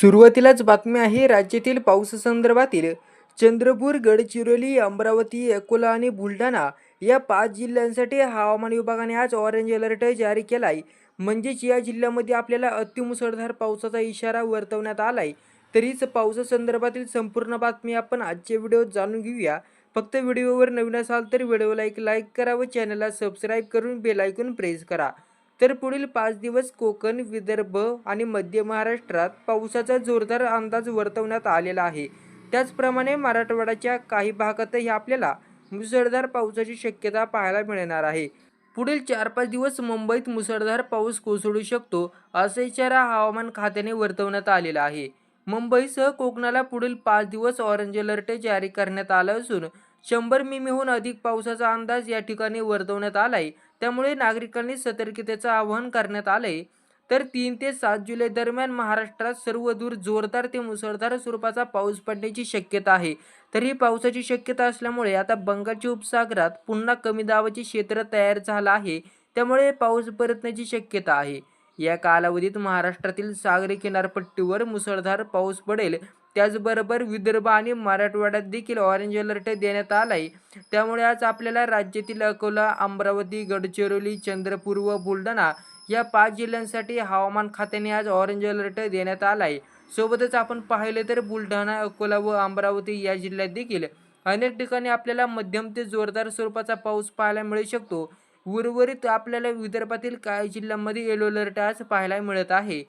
सुरुवातीलाच बातमी आहे राज्यातील पावसासंदर्भातील. चंद्रपूर, गडचिरोली, अमरावती, अकोला आणि बुलढाणा या 5 जिल्ह्यांसाठी हवामान विभागाने आज ऑरेंज अलर्ट जारी केला आहे. म्हणजेच या जिल्ह्यामध्ये आपल्याला अतिमुसळधार पावसाचा इशारा वर्तवण्यात आला आहे. तरीच पावसासंदर्भातील संपूर्ण बातमी आपण आजच्या व्हिडिओत जाणून घेऊया. फक्त व्हिडिओवर नवीन असाल तर व्हिडिओला एक लाईक करा व चॅनलला सबस्क्राईब करून बेल आयकॉन प्रेस करा. तर पुढील 5 दिवस कोकण, विदर्भ आणि मध्य महाराष्ट्रात पावसाचा जोरदार अंदाज वर्तवण्यात आलेला आहे. त्याचप्रमाणे मराठवाड्याच्या काही भागातही आपल्याला मुसळधार पावसाची शक्यता पाहायला मिळणार आहे. पुढील 4-5 दिवस मुंबईत मुसळधार पाऊस कोसळू शकतो, असा इशारा हवामान खात्याने वर्तवण्यात आलेला आहे. मुंबईसह कोकणाला पुढील 5 दिवस ऑरेंज अलर्ट जारी करण्यात आला असून 100 मिमीहून अधिक पावसाचा अंदाज या ठिकाणी वर्तवण्यात आलाय. त्यामुळे नागरिकांनी सतर्कतेचं आवाहन करण्यात आलंय. तर 3 ते 7 जुलै दरम्यान महाराष्ट्रात सर्वदूर जोरदार ते मुसळधार स्वरूपाचा पाऊस पडण्याची शक्यता आहे. तर ही पावसाची शक्यता असल्यामुळे आता बंगालच्या उपसागरात पुन्हा कमी दाबाचे क्षेत्र तयार झालं आहे. त्यामुळे पाऊस परतण्याची शक्यता आहे. या कालावधीत महाराष्ट्रातील सागरी किनारपट्टीवर मुसळधार पाऊस पडेल. त्याचबरोबर विदर्भ आणि मराठवाड्यात देखील ऑरेंज अलर्ट देण्यात आलाय. त्यामुळे आज आपल्याला राज्यातील अकोला, अमरावती, गडचिरोली, चंद्रपूर व बुलढाणा या 5 जिल्ह्यांसाठी हवामान खात्याने आज ऑरेंज अलर्ट देण्यात आलाय. सोबतच आपण पाहिले तर बुलढाणा, अकोला व अमरावती या जिल्ह्यात देखील अनेक ठिकाणी आपल्याला मध्यम ते जोरदार स्वरूपाचा पाऊस पाहायला मिळू शकतो. उर्वरित आपल्याला विदर्भातील काही जिल्ह्यांमध्ये येलो अलर्ट आज पाहायला मिळत आहे.